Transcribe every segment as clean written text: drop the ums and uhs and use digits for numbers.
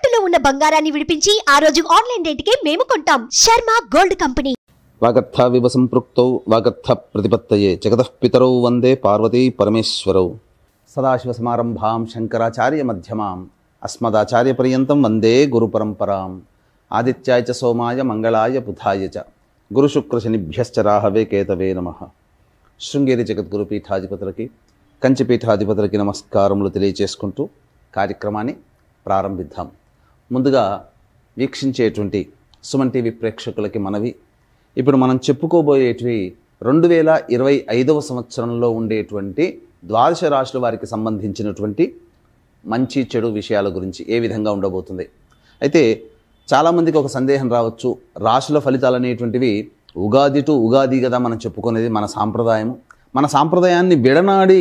తాకట్టులో ఉన్న బంగారాన్ని విడిపించి ఆ రోజు ఆన్లైన్ రేటుకే మేము కొంటాం. Sharma gold company. వాగర్థావివ సంపృక్తౌ వాగర్థ ప్రతిపత్తయే జగతః పితరౌ వందే పార్వతీ పరమేశ్వరౌ. సదాశివసమారంభాం శంకరాచార్య మధ్యమాం అస్మదాచార్య పర్యంతం వందే గురుపరంపరాం. ఆదిత్యాయ చ సోమాయ మంగళాయ బుధాయ చ గురుశుక్రశనిభ్యశ్చ రాహవే కేతవే నమః. శృంగేరి జగద్గురు పీఠాధిపతులకి కంచిపీఠాధిపతులకి నమస్కారములు తెలియచేసుకుంటూ కార్యక్రమాన్ని ప్రారంభిద్దాం. ముందుగా వీక్షించేటువంటి సుమన్ టీవీ ప్రేక్షకులకి మనవి, ఇప్పుడు మనం చెప్పుకోబోయేటివి 2025వ సంవత్సరంలో ఉండేటువంటి ద్వాదశ రాశుల వారికి సంబంధించినటువంటి మంచి చెడు విషయాల గురించి ఏ విధంగా ఉండబోతుంది. అయితే చాలామందికి ఒక సందేహం రావచ్చు, రాశుల ఫలితాలు అనేటువంటివి ఉగాది టు ఉగాది కదా మనం చెప్పుకునేది, మన సాంప్రదాయం. మన సాంప్రదాయాన్ని విడనాడి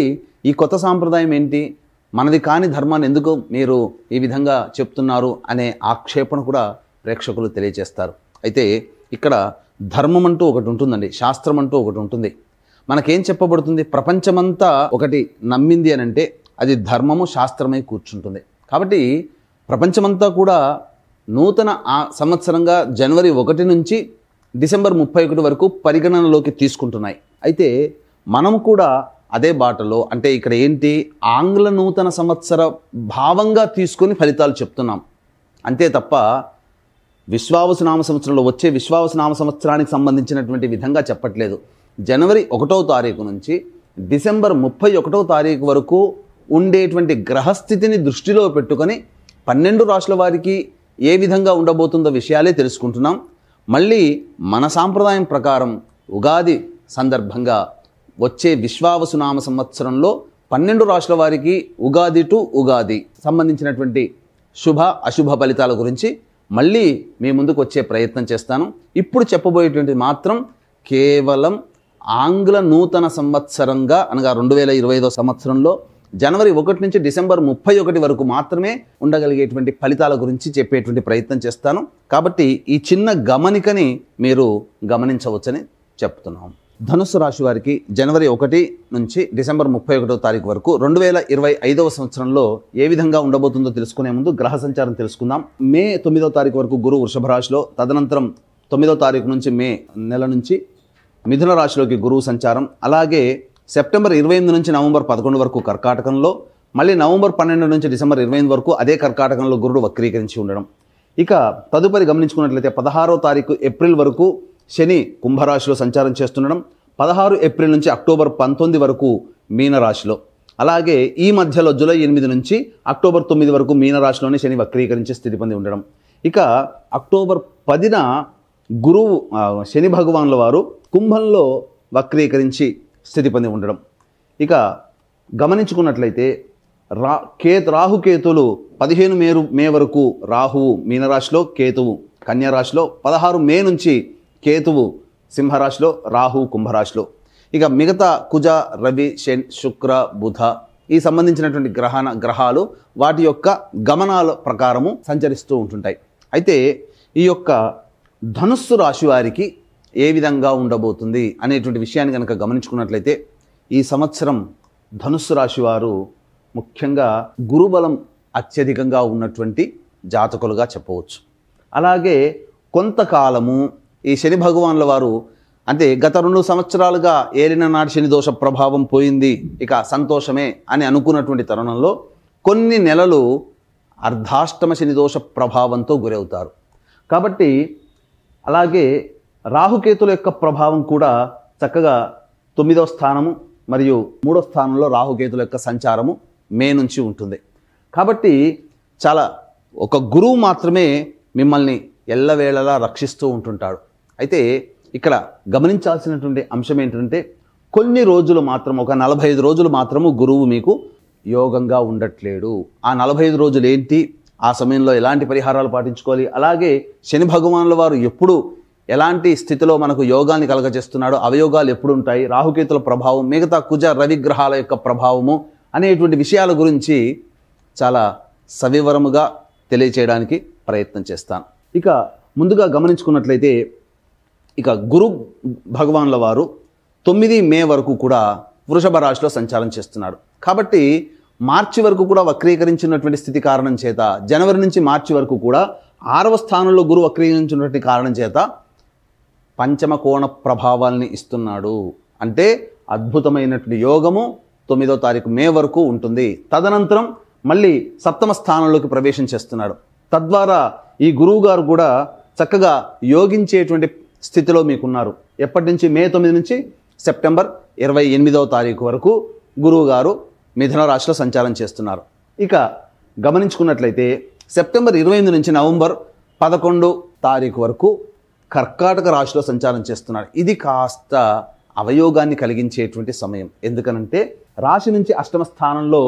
ఈ కొత్త సాంప్రదాయం ఏంటి, మనది కాని ధర్మాన్ని ఎందుకు మీరు ఈ విధంగా చెప్తున్నారు అనే ఆక్షేపణ కూడా ప్రేక్షకులు తెలియజేస్తారు. అయితే ఇక్కడ ధర్మం అంటూ ఒకటి ఉంటుందండి, శాస్త్రం అంటూ ఒకటి ఉంటుంది. మనకేం చెప్పబడుతుంది, ప్రపంచమంతా ఒకటి నమ్మింది అని అంటే అది ధర్మము శాస్త్రమై కూర్చుంటుంది. కాబట్టి ప్రపంచమంతా కూడా నూతన సంవత్సరంగా జనవరి 1 నుంచి డిసెంబర్ 31 వరకు పరిగణనలోకి తీసుకుంటున్నాయి. అయితే మనం కూడా అదే బాటలో, అంటే ఇక్కడ ఏంటి, ఆంగ్ల నూతన సంవత్సర భావంగా తీసుకొని ఫలితాలు చెప్తున్నాం అంతే తప్ప విశ్వావసునామ సంవత్సరంలో వచ్చే విశ్వావసునామ సంవత్సరానికి సంబంధించినటువంటి విధంగా చెప్పట్లేదు. జనవరి 1వ తారీఖు నుంచి డిసెంబర్ 31వ తారీఖు వరకు ఉండేటువంటి గ్రహస్థితిని దృష్టిలో పెట్టుకొని 12 రాశుల వారికి ఏ విధంగా ఉండబోతుందో విషయాలే తెలుసుకుంటున్నాం. మళ్ళీ మన సాంప్రదాయం ప్రకారం ఉగాది సందర్భంగా వచ్చే విశ్వావసునామ సంవత్సరంలో 12 రాశుల వారికి ఉగాది టు ఉగాది సంబంధించినటువంటి శుభ అశుభ ఫలితాల గురించి మళ్ళీ మీ ముందుకు వచ్చే ప్రయత్నం చేస్తాను. ఇప్పుడు చెప్పబోయేటువంటి మాత్రం కేవలం ఆంగ్ల నూతన సంవత్సరంగా అనగా 2025వ సంవత్సరంలో జనవరి 1 నుంచి డిసెంబర్ 31 వరకు మాత్రమే ఉండగలిగేటువంటి ఫలితాల గురించి చెప్పేటువంటి ప్రయత్నం చేస్తాను. కాబట్టి ఈ చిన్న గమనికని మీరు గమనించవచ్చని చెప్తున్నాం. ధనుస్సు రాశి వారికి జనవరి 1 నుంచి డిసెంబర్ 31వ తారీఖు వరకు 2025వ సంవత్సరంలో ఏ విధంగా ఉండబోతుందో తెలుసుకునే ముందు గ్రహ సంచారం తెలుసుకుందాం. మే 9వ తారీఖు వరకు గురువు వృషభ రాశిలో, తదనంతరం 9వ తారీఖు నుంచి మే నెల నుంచి మిథున రాశిలోకి గురువు సంచారం, అలాగే సెప్టెంబర్ 28 నుంచి నవంబర్ 11 వరకు కర్కాటకంలో, మళ్ళీ నవంబర్ 12 నుంచి డిసెంబర్ 28 వరకు అదే కర్కాటకంలో గురుడు వక్రీకరించి ఉండడం. ఇక తదుపరి గమనించుకున్నట్లయితే 16వ తారీఖు ఏప్రిల్ వరకు శని కుంభరాశిలో సంచారం చేస్తుండడం, 16 ఏప్రిల్ నుంచి అక్టోబర్ 19 వరకు మీనరాశిలో, అలాగే ఈ మధ్యలో జూలై 8 నుంచి అక్టోబర్ 9 వరకు మీనరాశిలోనే శని వక్రీకరించే స్థితి పొంది ఉండడం. ఇక అక్టోబర్ 10న గురువు శని భగవానుల వారు కుంభంలో వక్రీకరించి స్థితి పొంది ఉండడం. ఇక గమనించుకున్నట్లయితే రాహుకేతులు 15 మే వరకు రాహువు మీనరాశిలో, కేతువు కన్యారాశిలో, 16 మే నుంచి కేతువు సింహరాశిలో, రాహువు కుంభరాశిలో. ఇక మిగతా కుజ, రవి, శని, శుక్ర, బుధ ఈ సంబంధించినటువంటి గ్రహాలు వాటి యొక్క గమనాల ప్రకారము సంచరిస్తూ ఉంటుంటాయి. అయితే ఈ యొక్క ధనుస్సు రాశి వారికి ఏ విధంగా ఉండబోతుంది అనేటువంటి విషయాన్ని కనుక గమనించుకున్నట్లయితే ఈ సంవత్సరం ధనుస్సు రాశి వారు ముఖ్యంగా గురుబలం అత్యధికంగా ఉన్నటువంటి జాతకులుగా చెప్పవచ్చు. అలాగే కొంతకాలము ఈ శని భగవానుల వారు, అంటే గత 2 సంవత్సరాలుగా ఏలిన నాటి శని దోష ప్రభావం పోయింది, ఇక సంతోషమే అని అనుకున్నటువంటి తరుణంలో కొన్ని నెలలు అర్ధాష్టమ శని దోష ప్రభావంతో గురవుతారు. కాబట్టి అలాగే రాహుకేతుల యొక్క ప్రభావం కూడా చక్కగా 9వ స్థానము మరియు 3వ స్థానంలో రాహుకేతుల యొక్క సంచారము మే నుంచి ఉంటుంది. కాబట్టి చాలా ఒక గురువు మాత్రమే మిమ్మల్ని ఎల్లవేళలా రక్షిస్తూ ఉంటుంటాడు. అయితే ఇక్కడ గమనించాల్సినటువంటి అంశం ఏంటంటే కొన్ని రోజులు మాత్రం, ఒక 45 రోజులు మాత్రము గురువు మీకు యోగంగా ఉండట్లేడు. ఆ 45 రోజులు ఏంటి, ఆ సమయంలో ఎలాంటి పరిహారాలు పాటించుకోవాలి, అలాగే శని భగవానుల వారు ఎప్పుడు ఎలాంటి స్థితిలో మనకు యోగాన్ని కలగజేస్తున్నాడో, అవయోగాలు ఎప్పుడు ఉంటాయి, రాహుకేతుల ప్రభావం, మిగతా కుజ రవి గ్రహాల యొక్క ప్రభావము అనేటువంటి విషయాల గురించి చాలా సవివరముగా తెలియచేయడానికి ప్రయత్నం చేస్తాను. ఇక ముందుగా గమనించుకున్నట్లయితే ఇక గురు భగవానుల వారు 9 మే వరకు కూడా వృషభ రాశిలో సంచారం చేస్తున్నాడు. కాబట్టి మార్చి వరకు కూడా వక్రీకరించినటువంటి స్థితి కారణం చేత, జనవరి నుంచి మార్చి వరకు కూడా 6వ స్థానంలో గురువు వక్రీకరించినటువంటి కారణం చేత పంచమ కోణ ప్రభావాల్ని ఇస్తున్నాడు. అంటే అద్భుతమైనటువంటి యోగము 9వ తారీఖు మే వరకు ఉంటుంది. తదనంతరం మళ్ళీ 7వ స్థానంలోకి ప్రవేశం చేస్తున్నాడు. తద్వారా ఈ గురువు గారు కూడా చక్కగా యోగించేటువంటి స్థితిలో మీకున్నారు. ఎప్పటి నుంచి? మే 9 నుంచి సెప్టెంబర్ 28వ తారీఖు వరకు గురువు గారు మిథున రాశిలో సంచారం చేస్తున్నారు. ఇక గమనించుకున్నట్లయితే సెప్టెంబర్ 28 నుంచి నవంబర్ 11 తారీఖు వరకు కర్కాటక రాశిలో సంచారం చేస్తున్నాడు. ఇది కాస్త అవయోగాన్ని కలిగించేటువంటి సమయం. ఎందుకనంటే రాశి నుంచి 8వ స్థానంలో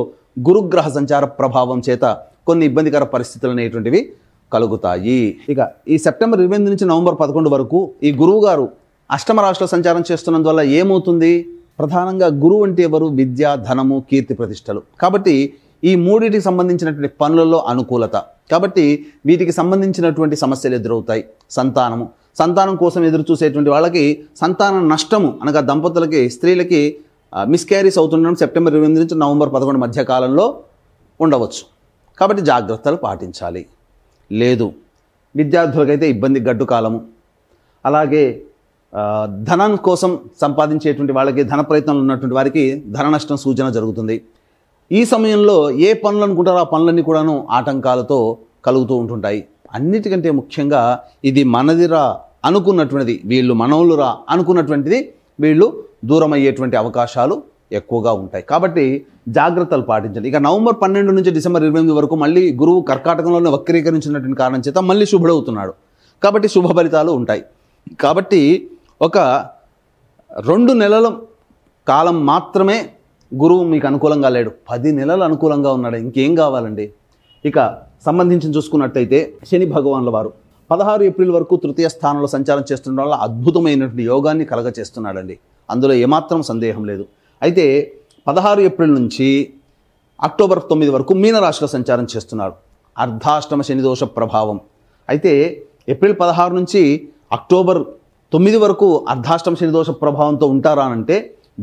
గురుగ్రహ సంచార ప్రభావం చేత కొన్ని ఇబ్బందికర పరిస్థితులు అనేటువంటివి కలుగుతాయి. ఇక ఈ సెప్టెంబర్ 28 నుంచి నవంబర్ 11 వరకు ఈ గురువు గారు 8వ రాశిలో సంచారం చేస్తున్నందువల్ల ఏమవుతుంది? ప్రధానంగా గురువు అంటే ఎవరు? విద్య, ధనము, కీర్తి ప్రతిష్టలు. కాబట్టి ఈ మూడింటికి సంబంధించినటువంటి పనులలో అనుకూలత. కాబట్టి వీటికి సంబంధించినటువంటి సమస్యలు ఎదురవుతాయి. సంతానం కోసం ఎదురు చూసేటువంటి వాళ్ళకి సంతాన నష్టము, అనగా దంపతులకి, స్త్రీలకి మిస్క్యారీస్ అవుతుండడం సెప్టెంబర్ 28 నుంచి నవంబర్ 11 మధ్య కాలంలో ఉండవచ్చు. కాబట్టి జాగ్రత్తలు పాటించాలి. లేదు, విద్యార్థులకైతే ఇబ్బంది గడ్డు కాలము. అలాగే ధనం కోసం సంపాదించేటువంటి వాళ్ళకి, ధన ప్రయత్నాలు ఉన్నటువంటి వారికి ధన నష్టం సూచన జరుగుతుంది. ఈ సమయంలో ఏ పనులు అనుకుంటారో ఆ పనులన్నీ కూడాను ఆటంకాలతో కలుగుతూ ఉంటుంటాయి. అన్నిటికంటే ముఖ్యంగా ఇది మనదిరా అనుకున్నటువంటిది, వీళ్ళు మనవులురా అనుకున్నటువంటిది వీళ్ళు దూరం అయ్యేటువంటి అవకాశాలు ఎక్కువగా ఉంటాయి. కాబట్టి జాగ్రత్తలు పాటించండి. ఇక నవంబర్ 12 నుంచి డిసెంబర్ 28 వరకు మళ్ళీ గురువు కర్కాటకంలోనే వక్రీకరించినటువంటి కారణం చేత మళ్ళీ శుభుడవుతున్నాడు. కాబట్టి శుభ ఫలితాలు ఉంటాయి. కాబట్టి ఒక 2 నెలల కాలం మాత్రమే గురువు మీకు అనుకూలంగా లేడు. 10 నెలలు అనుకూలంగా ఉన్నాడు. ఇంకేం కావాలండి? ఇక సంబంధించి చూసుకున్నట్టయితే శని భగవానుల వారు 16 ఏప్రిల్ వరకు 3వ స్థానంలో సంచారం చేస్తుండడం వల్ల అద్భుతమైనటువంటి యోగాన్ని కలగచేస్తున్నాడండి. అందులో ఏమాత్రం సందేహం లేదు. అయితే 16 ఏప్రిల్ నుంచి అక్టోబర్ 9 వరకు మీనరాశిలో సంచారం చేస్తున్నాడు. అర్ధాష్టమ శని దోష ప్రభావం. అయితే ఏప్రిల్ 16 నుంచి అక్టోబర్ 9 వరకు అర్ధాష్టమ శని దోష ప్రభావంతో ఉంటారా అంటే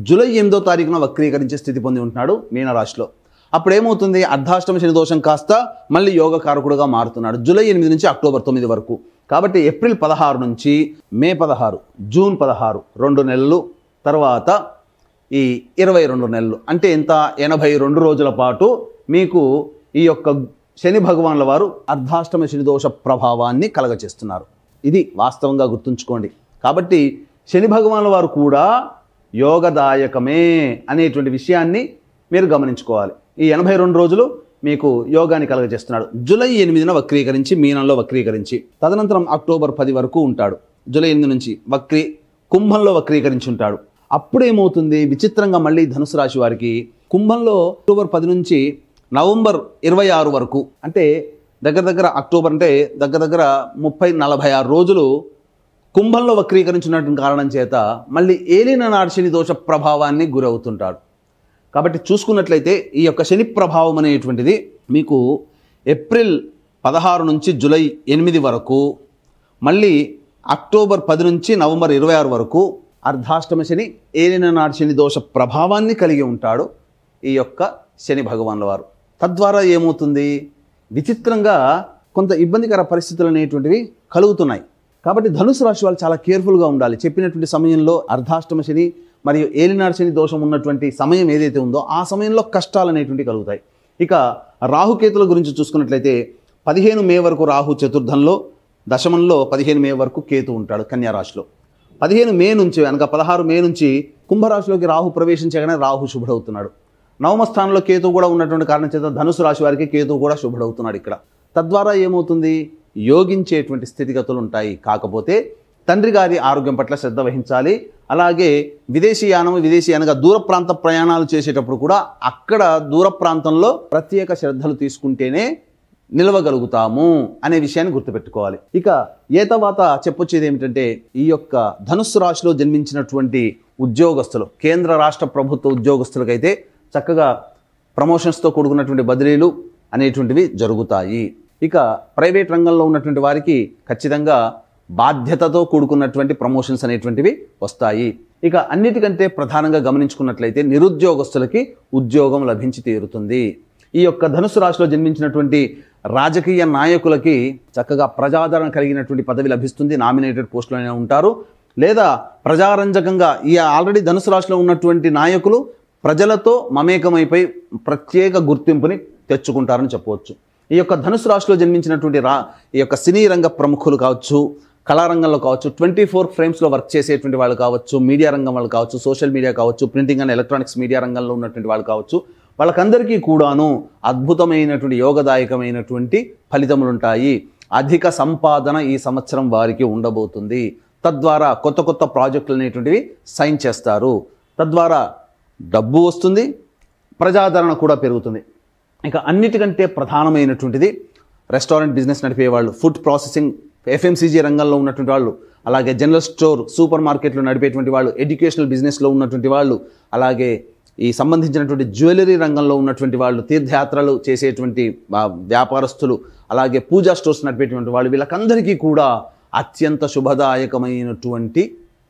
జూలై 8వ తారీఖున వక్రీకరించే స్థితి పొంది ఉంటున్నాడు మీనరాశిలో. అప్పుడు ఏమవుతుంది? అర్ధాష్టమ శని దోషం కాస్త మళ్ళీ యోగకారకుడుగా మారుతున్నాడు జూలై 8 నుంచి అక్టోబర్ 9 వరకు. కాబట్టి ఏప్రిల్ 16 నుంచి మే 16, జూన్ 16, 2 నెలలు, తర్వాత ఈ 22 నెలలు, అంటే ఎంత? 82 రోజుల పాటు మీకు ఈ యొక్క శని భగవానుల వారు అర్ధాష్టమ శని దోష ప్రభావాన్ని కలగచేస్తున్నారు. ఇది వాస్తవంగా గుర్తుంచుకోండి. కాబట్టి శని భగవానుల వారు కూడా యోగదాయకమే అనేటువంటి విషయాన్ని మీరు గమనించుకోవాలి. ఈ 82 రోజులు మీకు యోగాన్ని కలగజేస్తున్నాడు. జూలై 8న వక్రీకరించి మీనంలో వక్రీకరించి తదనంతరం అక్టోబర్ 10 వరకు ఉంటాడు. జూలై 8 నుంచి కుంభంలో వక్రీకరించి ఉంటాడు. అప్పుడేమవుతుంది? విచిత్రంగా మళ్ళీ ధనుసు రాశి వారికి కుంభంలో అక్టోబర్ 10 నుంచి నవంబర్ 26 వరకు, అంటే దగ్గర అక్టోబర్ అంటే దగ్గర 30-46 రోజులు కుంభంలో వక్రీకరించినటువంటి కారణం చేత మళ్ళీ ఏలిన నాడు శని దోష ప్రభావాన్ని గురవుతుంటాడు. కాబట్టి చూసుకున్నట్లయితే ఈ యొక్క శని ప్రభావం అనేటువంటిది మీకు ఏప్రిల్ 16 నుంచి జూలై 8 వరకు, మళ్ళీ అక్టోబర్ 10 నుంచి నవంబర్ 26 వరకు అర్ధాష్టమ శని, ఏలిన నాడు శని దోష ప్రభావాన్ని కలిగి ఉంటాడు ఈ యొక్క శని భగవానుల వారు. తద్వారా ఏమవుతుంది? విచిత్రంగా కొంత ఇబ్బందికర పరిస్థితులు అనేటువంటివి కలుగుతున్నాయి. కాబట్టి ధనుసు రాశి వాళ్ళు చాలా కేర్ఫుల్గా ఉండాలి. చెప్పినటువంటి సమయంలో అర్ధాష్టమ శని మరియు ఏలినాడు శని దోషం ఉన్నటువంటి సమయం ఏదైతే ఉందో ఆ సమయంలో కష్టాలు అనేటువంటివి కలుగుతాయి. ఇక రాహుకేతుల గురించి చూసుకున్నట్లయితే 15 మే వరకు రాహు చతుర్థంలో, దశమంలో 15 మే వరకు కేతు ఉంటాడు కన్యారాశిలో. 15 మే నుంచి అనగా 16 మే నుంచి కుంభరాశిలోకి రాహు ప్రవేశించగానే రాహు శుభుడవుతున్నాడు. 9వ స్థానంలో కేతు కూడా ఉన్నటువంటి కారణం చేత ధనుసు రాశి వారికి కేతు కూడా శుభుడవుతున్నాడు ఇక్కడ. తద్వారా ఏమవుతుంది? యోగించేటువంటి స్థితిగతులు ఉంటాయి. కాకపోతే తండ్రి గారి ఆరోగ్యం పట్ల శ్రద్ధ వహించాలి. అలాగే విదేశీ అనగా దూర ప్రాంత ప్రయాణాలు చేసేటప్పుడు కూడా అక్కడ దూర ప్రాంతంలో ప్రత్యేక శ్రద్ధలు తీసుకుంటేనే నిలవగలుగుతాము అనే విషయాన్ని గుర్తుపెట్టుకోవాలి. ఇక తర్వాత చెప్పొచ్చేది ఏమిటంటే ఈ యొక్క ధనుస్సు రాశిలో జన్మించినటువంటి ఉద్యోగస్తులు, కేంద్ర రాష్ట్ర ప్రభుత్వ ఉద్యోగస్తులకైతే చక్కగా ప్రమోషన్స్తో కూడుకున్నటువంటి బదిలీలు అనేటువంటివి జరుగుతాయి. ఇక ప్రైవేట్ రంగంలో ఉన్నటువంటి వారికి ఖచ్చితంగా బాధ్యతతో కూడుకున్నటువంటి ప్రమోషన్స్ అనేటువంటివి వస్తాయి. ఇక అన్నిటికంటే ప్రధానంగా గమనించుకున్నట్లయితే నిరుద్యోగస్తులకి ఉద్యోగం లభించి తీరుతుంది. ఈ యొక్క ధనుసు రాశిలో జన్మించినటువంటి రాజకీయ నాయకులకి చక్కగా ప్రజాదరణ కలిగినటువంటి పదవి లభిస్తుంది. నామినేటెడ్ పోస్టులోనే ఉంటారు. లేదా ప్రజారంజకంగా ఈ ఆల్రెడీ ధనుసు రాశిలో ఉన్నటువంటి నాయకులు ప్రజలతో మమేకమైపోయి ప్రత్యేక గుర్తింపుని తెచ్చుకుంటారని చెప్పవచ్చు. ఈ యొక్క ధనుసు రాశిలో జన్మించినటువంటి ఈ యొక్క సినీ రంగ ప్రముఖులు కావచ్చు, కళారంగంలో కావచ్చు, 24 ఫ్రేమ్స్లో వర్క్ చేసేటువంటి వాళ్ళు కావచ్చు, మీడియా రంగం వాళ్ళు కావచ్చు, సోషల్ మీడియా కావచ్చు, ప్రింటింగ్ అండ్ ఎలక్ట్రానిక్స్ మీడియా రంగంలో ఉన్నటువంటి వాళ్ళు కావచ్చు, వాళ్ళకందరికీ కూడాను అద్భుతమైనటువంటి యోగదాయకమైనటువంటి ఫలితములు ఉంటాయి. అధిక సంపాదన ఈ సంవత్సరం వారికి ఉండబోతుంది. తద్వారా కొత్త కొత్త ప్రాజెక్టులు అనేటువంటివి సైన్ చేస్తారు. తద్వారా డబ్బు వస్తుంది, ప్రజాదరణ కూడా పెరుగుతుంది. ఇక అన్నిటికంటే ప్రధానమైనటువంటిది రెస్టారెంట్ బిజినెస్ నడిపే వాళ్ళు, ఫుడ్ ప్రాసెసింగ్ FMCG రంగంలో ఉన్నటువంటి వాళ్ళు, అలాగే జనరల్ స్టోర్ సూపర్ మార్కెట్లు నడిపేటువంటి వాళ్ళు, ఎడ్యుకేషనల్ బిజినెస్లో ఉన్నటువంటి వాళ్ళు, అలాగే ఈ సంబంధించినటువంటి జ్యువెలరీ రంగంలో ఉన్నటువంటి వాళ్ళు, తీర్థయాత్రలు చేసేటువంటి వ్యాపారస్తులు, అలాగే పూజా స్టోర్స్ నడిపేటువంటి వాళ్ళు, వీళ్ళకందరికీ కూడా అత్యంత శుభదాయకమైనటువంటి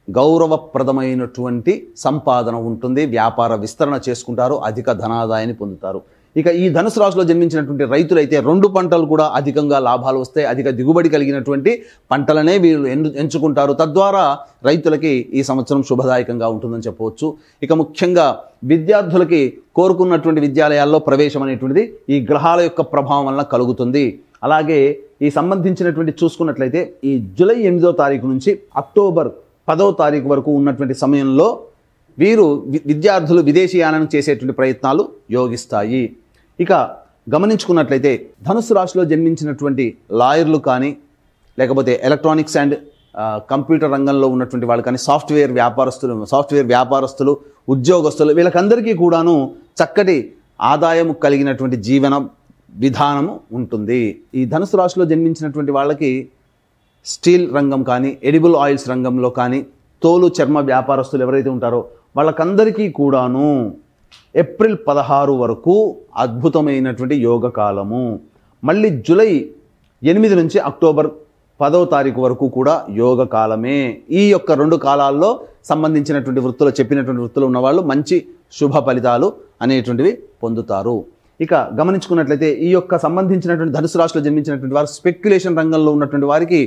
గౌరవప్రదమైనటువంటి సంపాదన ఉంటుంది. వ్యాపార విస్తరణ చేసుకుంటారు, అధిక ధనాదాయాన్ని పొందుతారు. ఇక ఈ ధనుసు రాశిలో జన్మించినటువంటి రైతులైతే 2 పంటలు కూడా అధికంగా లాభాలు వస్తాయి. అధిక దిగుబడి కలిగినటువంటి పంటలనే వీళ్ళు ఎంచుకుంటారు. తద్వారా రైతులకి ఈ సంవత్సరం శుభదాయకంగా ఉంటుందని చెప్పవచ్చు. ఇక ముఖ్యంగా విద్యార్థులకి కోరుకున్నటువంటి విద్యాలయాల్లో ప్రవేశం అనేటువంటిది ఈ గ్రహాల యొక్క ప్రభావం వలన కలుగుతుంది. అలాగే ఈ సంబంధించినటువంటి చూసుకున్నట్లయితే ఈ జూలై 8వ తారీఖు నుంచి అక్టోబర్ 10వ తారీఖు వరకు ఉన్నటువంటి సమయంలో వీరు విద్యార్థులు విదేశీయానం చేసేటువంటి ప్రయత్నాలు యోగిస్తాయి. ఇక గమనించుకున్నట్లయితే ధనుసు రాశిలో జన్మించినటువంటి లాయర్లు కానీ, లేకపోతే ఎలక్ట్రానిక్స్ అండ్ కంప్యూటర్ రంగంలో ఉన్నటువంటి వాళ్ళు కానీ, సాఫ్ట్వేర్ వ్యాపారస్తులు, ఉద్యోగస్తులు, వీళ్ళకందరికీ కూడాను చక్కటి ఆదాయం కలిగినటువంటి జీవన విధానము ఉంటుంది. ఈ ధనుసు రాశిలో జన్మించినటువంటి వాళ్ళకి స్టీల్ రంగం కానీ, ఎడిబుల్ ఆయిల్స్ రంగంలో కానీ, తోలు చర్మ వ్యాపారస్తులు ఎవరైతే ఉంటారో వాళ్ళకందరికీ కూడాను ఏప్రిల్ 16 వరకు అద్భుతమైనటువంటి యోగ కాలము. మళ్ళీ జూలై 8 నుంచి అక్టోబర్ 10వ తారీఖు వరకు కూడా యోగ కాలమే. ఈ యొక్క 2 కాలాల్లో సంబంధించినటువంటి చెప్పినటువంటి వృత్తులు ఉన్నవాళ్ళు మంచి శుభ ఫలితాలు అనేటువంటివి పొందుతారు. ఇక గమనించుకున్నట్లయితే ఈ యొక్క సంబంధించినటువంటి ధనుసు రాశిలో జన్మించినటువంటి వారు స్పెక్యులేషన్ రంగంలో ఉన్నటువంటి వారికి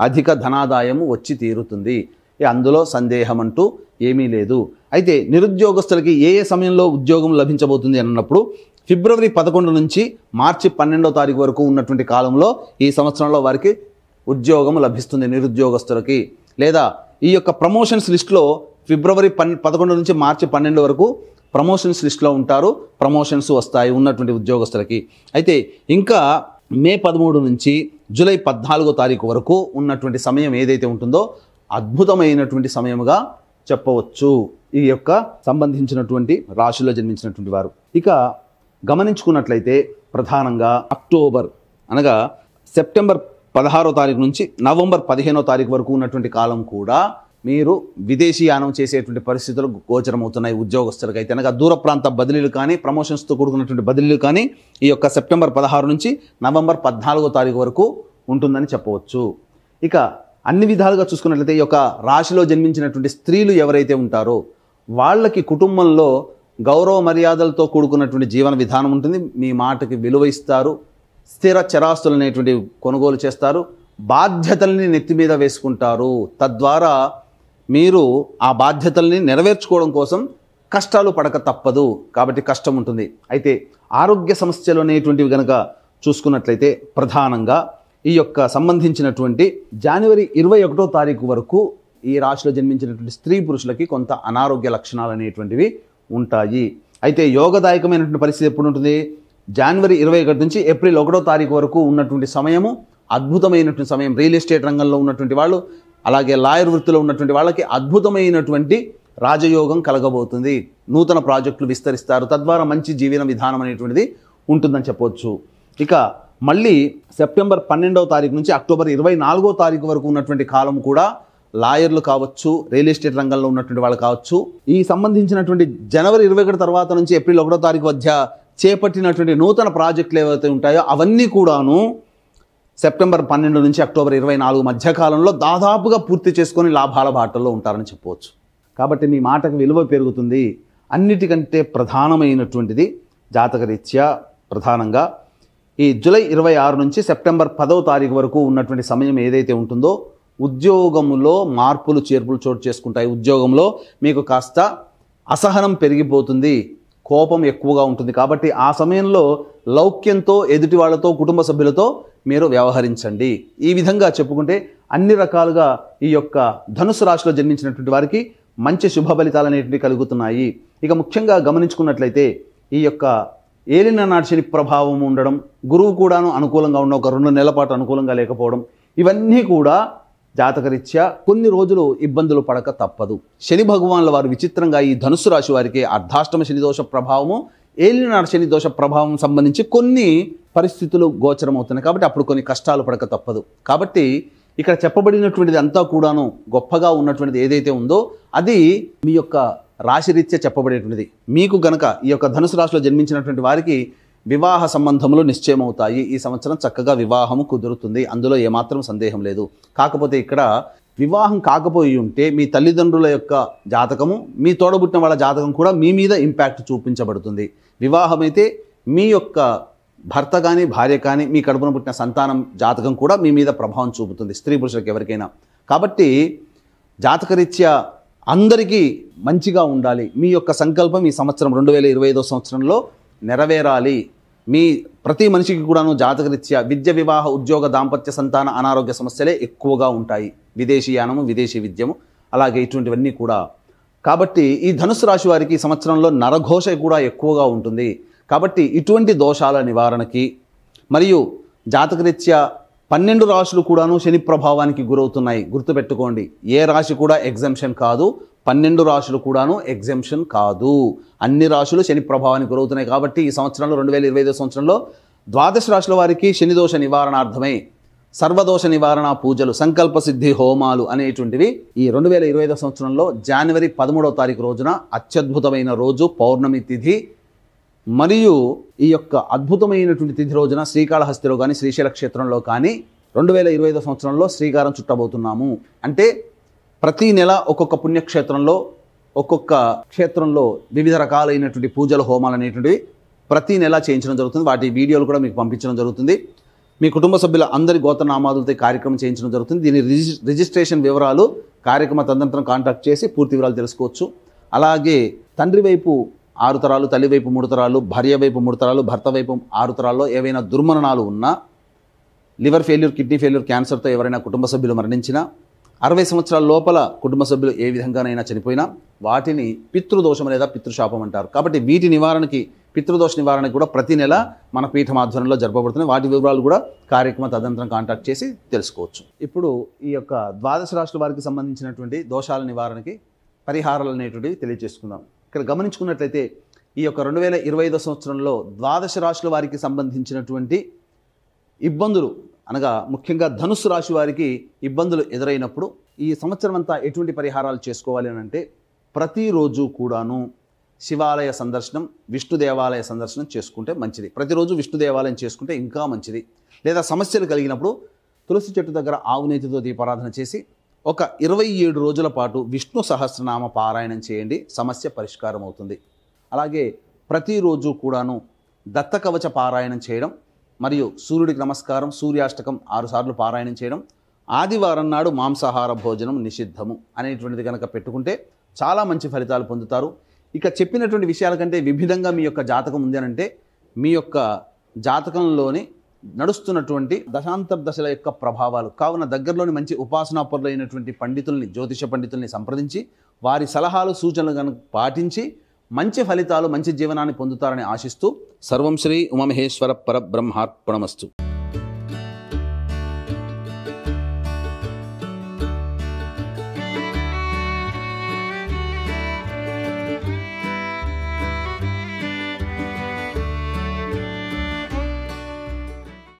అధిక ధనాదాయము వచ్చి తీరుతుంది. అందులో సందేహం అంటూ ఏమీ లేదు. అయితే నిరుద్యోగస్తులకి ఏ సమయంలో ఉద్యోగం లభించబోతుంది అన్నప్పుడు ఫిబ్రవరి 11 నుంచి మార్చి 12వ తారీఖు వరకు ఉన్నటువంటి కాలంలో ఈ సంవత్సరంలో వారికి ఉద్యోగం లభిస్తుంది నిరుద్యోగస్తులకి. లేదా ఈ యొక్క ప్రమోషన్స్ లిస్టులో ఫిబ్రవరి 11 నుంచి మార్చి 12 వరకు ప్రమోషన్స్ లిస్టులో ఉంటారు. ప్రమోషన్స్ వస్తాయి ఉన్నటువంటి ఉద్యోగస్తులకి. అయితే ఇంకా మే 13 నుంచి జూలై 14వ తారీఖు వరకు ఉన్నటువంటి సమయం ఏదైతే ఉంటుందో అద్భుతమైనటువంటి సమయముగా చెప్పవచ్చు ఈ యొక్క సంబంధించినటువంటి రాశిలో జన్మించినటువంటి వారు. ఇక గమనించుకున్నట్లయితే ప్రధానంగా అక్టోబర్ అనగా సెప్టెంబర్ 16వ తారీఖు నుంచి నవంబర్ 15వ తారీఖు వరకు ఉన్నటువంటి కాలం కూడా మీరు విదేశీయానం చేసేటువంటి పరిస్థితులు గోచరమవుతున్నాయి ఉద్యోగస్తులకు. అయితే అనగా దూర ప్రాంత బదిలీలు కానీ, ప్రమోషన్స్తో కూడుకున్నటువంటి బదిలీలు కానీ ఈ యొక్క సెప్టెంబర్ 16 నుంచి నవంబర్ 14వ తారీఖు వరకు ఉంటుందని చెప్పవచ్చు. ఇక అన్ని విధాలుగా చూసుకున్నట్లయితే ఈ యొక్క రాశిలో జన్మించినటువంటి స్త్రీలు ఎవరైతే ఉంటారో వాళ్ళకి కుటుంబంలో గౌరవ మర్యాదలతో కూడుకున్నటువంటి జీవన విధానం ఉంటుంది. మీ మాటకి విలువ ఇస్తారు. స్థిర చరాస్తులు అనేటువంటి కొనుగోలు చేస్తారు. బాధ్యతల్ని నెత్తి మీద వేసుకుంటారు. తద్వారా మీరు ఆ బాధ్యతల్ని నెరవేర్చుకోవడం కోసం కష్టాలు పడక తప్పదు. కాబట్టి కష్టం ఉంటుంది. అయితే ఆరోగ్య సమస్యలు అనేటువంటివి కనుక చూసుకున్నట్లయితే ప్రధానంగా ఈ యొక్క సంబంధించినటువంటి జనవరి 21వ తారీఖు వరకు ఈ రాశిలో జన్మించినటువంటి స్త్రీ పురుషులకి కొంత అనారోగ్య లక్షణాలు అనేటువంటివి ఉంటాయి. అయితే యోగదాయకమైనటువంటి పరిస్థితి ఎప్పుడు ఉంటుంది? జనవరి 21 నుంచి ఏప్రిల్ 1వ తారీఖు వరకు ఉన్నటువంటి సమయము అద్భుతమైనటువంటి సమయం. రియల్ ఎస్టేట్ రంగంలో ఉన్నటువంటి వాళ్ళు, అలాగే లాయర్ వృత్తిలో ఉన్నటువంటి వాళ్ళకి అద్భుతమైనటువంటి రాజయోగం కలగబోతుంది. నూతన ప్రాజెక్టులు విస్తరిస్తారు. తద్వారా మంచి జీవన విధానం అనేటువంటిది ఉంటుందని చెప్పవచ్చు. ఇక మళ్ళీ సెప్టెంబర్ 12వ తారీఖు నుంచి అక్టోబర్ 24వ తారీఖు వరకు ఉన్నటువంటి కాలం కూడా లాయర్లు కావచ్చు, రియల్ ఎస్టేట్ రంగంలో ఉన్నటువంటి వాళ్ళు కావచ్చు, ఈ సంబంధించినటువంటి జనవరి 21 తర్వాత నుంచి ఏప్రిల్ 1వ తారీఖు మధ్య చేపట్టినటువంటి నూతన ప్రాజెక్టులు ఏవైతే ఉంటాయో అవన్నీ కూడాను సెప్టెంబర్ 12 నుంచి అక్టోబర్ 24 మధ్యకాలంలో దాదాపుగా పూర్తి చేసుకొని లాభాల బాటల్లో ఉంటారని చెప్పవచ్చు. కాబట్టి మీ మాటకు విలువ పెరుగుతుంది. అన్నిటికంటే ప్రధానమైనటువంటిది జాతకరీత్యా ప్రధానంగా ఈ జూలై 26 నుంచి సెప్టెంబర్ 10వ తారీఖు వరకు ఉన్నటువంటి సమయం ఏదైతే ఉంటుందో ఉద్యోగంలో మార్పులు చేర్పులు చోటు చేసుకుంటాయి. ఉద్యోగంలో మీకు కాస్త అసహనం పెరిగిపోతుంది, కోపం ఎక్కువగా ఉంటుంది. కాబట్టి ఆ సమయంలో లౌక్యంతో ఎదుటి వాళ్ళతో కుటుంబ సభ్యులతో మీరు వ్యవహరించండి. ఈ విధంగా చెప్పుకుంటే అన్ని రకాలుగా ఈ యొక్క ధనుసు రాశిలో జన్మించినటువంటి వారికి మంచి శుభ ఫలితాలు అనేటివి కలుగుతున్నాయి. ఇక ముఖ్యంగా గమనించుకున్నట్లయితే ఈ యొక్క ఏలిన నాటి శని ప్రభావం ఉండడం, గురువు కూడాను అనుకూలంగా ఉండడం, ఒక 2 నెలల పాటు అనుకూలంగా లేకపోవడం, ఇవన్నీ కూడా జాతకరీత్యా కొన్ని రోజులు ఇబ్బందులు పడక తప్పదు. శని భగవానుల వారు విచిత్రంగా ఈ ధనుస్సు రాశి వారికి అర్ధాష్టమ శని దోష ప్రభావము, ఏలిన నాటి శని దోష ప్రభావం సంబంధించి కొన్ని పరిస్థితులు గోచరమవుతున్నాయి. కాబట్టి అప్పుడు కొన్ని కష్టాలు పడక తప్పదు. కాబట్టి ఇక్కడ చెప్పబడినటువంటిది అంతా కూడాను గొప్పగా ఉన్నటువంటిది ఏదైతే ఉందో అది మీ యొక్క రాశిరీత్యా చెప్పబడేటువంటిది. మీకు గనక ఈ యొక్క ధనుసు రాశిలో జన్మించినటువంటి వారికి వివాహ సంబంధములు నిశ్చయమవుతాయి. ఈ సంవత్సరం చక్కగా వివాహము కుదురుతుంది, అందులో ఏమాత్రం సందేహం లేదు. కాకపోతే ఇక్కడ వివాహం కాకపోయి ఉంటే మీ తల్లిదండ్రుల యొక్క జాతకము, మీ తోడబుట్టిన వాళ్ళ జాతకం కూడా మీ మీద ఇంపాక్ట్ చూపించబడుతుంది. వివాహమైతే మీ యొక్క భర్త కానీ భార్య కానీ మీ కడుపున పుట్టిన సంతానం జాతకం కూడా మీ మీద ప్రభావం చూపుతుంది, స్త్రీ పురుషులకు ఎవరికైనా. కాబట్టి జాతకరీత్యా అందరికీ మంచిగా ఉండాలి. మీ యొక్క సంకల్పం ఈ సంవత్సరం 2025 సంవత్సరంలో నెరవేరాలి. మీ ప్రతి మనిషికి కూడాను జాతకరీత్యా విద్య, వివాహ, ఉద్యోగ, దాంపత్య, సంతాన, అనారోగ్య సమస్యలే ఎక్కువగా ఉంటాయి. విదేశీయానము, విదేశీ విద్యము, అలాగే ఇటువంటివన్నీ కూడా. కాబట్టి ఈ ధనుసు రాశి వారికి ఈ సంవత్సరంలో నరఘోష కూడా ఎక్కువగా ఉంటుంది. కాబట్టి ఇటువంటి దోషాల నివారణకి మరియు జాతకరీత్యా 12 రాశులు కూడాను శని ప్రభావానికి గురవుతున్నాయి. గుర్తుపెట్టుకోండి, ఏ రాశి కూడా ఎగ్జంప్షన్ కాదు, 12 రాశులు కూడాను ఎగ్జంప్షన్ కాదు. అన్ని రాశులు శని ప్రభావానికి గురవుతున్నాయి. కాబట్టి ఈ సంవత్సరంలో 2025 సంవత్సరంలో ద్వాదశ రాశుల వారికి శని దోష నివారణార్థమై సర్వదోష నివారణ పూజలు, సంకల్ప సిద్ధి హోమాలు అనేటువంటివి ఈ 2025 సంవత్సరంలో జనవరి 13వ తారీఖు రోజున అత్యద్భుతమైన రోజు, పౌర్ణమి తిథి, మరియు ఈ యొక్క అద్భుతమైనటువంటి తిథి రోజున శ్రీకాళహస్తిలో కానీ శ్రీశైల క్షేత్రంలో కానీ 2025 సంవత్సరంలో శ్రీకారం చుట్టబోతున్నాము. అంటే ప్రతి నెల ఒక్కొక్క పుణ్యక్షేత్రంలో, ఒక్కొక్క క్షేత్రంలో వివిధ రకాలైనటువంటి పూజలు, హోమాలు అనేటువంటివి ప్రతి నెల చేయించడం జరుగుతుంది. వాటి వీడియోలు కూడా మీకు పంపించడం జరుగుతుంది. మీ కుటుంబ సభ్యుల అందరి గోత్రనామాదులతో కార్యక్రమం చేయించడం జరుగుతుంది. దీని రిజిస్ట్రేషన్ వివరాలు కార్యక్రమ తదనంతరం కాంటాక్ట్ చేసి పూర్తి వివరాలు తెలుసుకోవచ్చు. అలాగే తండ్రి వైపు 6 తరాలు, తల్లి వైపు 3 తరాలు, భార్య వైపు 3 తరాలు, భర్త వైపు 6 తరాల్లో ఏవైనా దుర్మరణాలు ఉన్నా, లివర్ ఫెయిల్యూర్, కిడ్నీ ఫెయిల్యూర్, క్యాన్సర్తో ఎవరైనా కుటుంబ సభ్యులు మరణించినా, 60 సంవత్సరాల లోపల కుటుంబ సభ్యులు ఏ విధంగానైనా చనిపోయినా వాటిని పితృదోషం లేదా పితృశాపం అంటారు. కాబట్టి వీటి నివారణకి, పితృదోష నివారణకి కూడా ప్రతి నెల మన పీఠం ఆధ్వర్యంలో జరపబడుతున్నాయి. వాటి వివరాలు కూడా కార్యక్రమ తదనంతరం కాంటాక్ట్ చేసి తెలుసుకోవచ్చు. ఇప్పుడు ఈ యొక్క ద్వాదశ రాశుల వారికి సంబంధించినటువంటి దోషాల నివారణకి పరిహారాలు అనేటువంటివి తెలియజేసుకుందాం. ఇక్కడ గమనించుకున్నట్లయితే ఈ యొక్క 2025 సంవత్సరంలో ద్వాదశ రాశుల వారికి సంబంధించినటువంటి ఇబ్బందులు, అనగా ముఖ్యంగా ధనుస్సు రాశి వారికి ఇబ్బందులు ఎదురైనప్పుడు ఈ సంవత్సరం అంతా ఎటువంటి పరిహారాలు చేసుకోవాలి అని అంటే, ప్రతిరోజు కూడాను శివాలయ సందర్శనం, విష్ణు దేవాలయ సందర్శనం చేసుకుంటే మంచిది. ప్రతిరోజు విష్ణు దేవాలయం చేసుకుంటే ఇంకా మంచిది. లేదా సమస్యలు కలిగినప్పుడు తులసి చెట్టు దగ్గర ఆవు నేతితో దీపారాధన చేసి ఒక 27 రోజుల పాటు విష్ణు సహస్రనామ పారాయణం చేయండి, సమస్య పరిష్కారం అవుతుంది. అలాగే ప్రతిరోజు కూడాను దత్తకవచ పారాయణం చేయడం, మరియు సూర్యుడికి నమస్కారం, సూర్యాష్టకం 6 సార్లు పారాయణం చేయడం, ఆదివారం నాడు మాంసాహార భోజనం నిషిద్ధము అనేటువంటిది కనుక పెట్టుకుంటే చాలా మంచి ఫలితాలు పొందుతారు. ఇక చెప్పినటువంటి విషయాల కంటే విభిన్నంగా మీ యొక్క జాతకం ఉంది అని అంటే, మీ యొక్క జాతకంలోని నడుస్తున్నటువంటి దశాంతర్దశల యొక్క ప్రభావాలు కావున దగ్గరలోని మంచి ఉపాసనాపరులైనటువంటి పండితుల్ని, జ్యోతిష పండితుల్ని సంప్రదించి వారి సలహాలు, సూచనలు కనుక పాటించి మంచి ఫలితాలు, మంచి జీవనాన్ని పొందుతారని ఆశిస్తూ సర్వం శ్రీ ఉమామహేశ్వర పరబ్రహ్మార్పణమస్తు.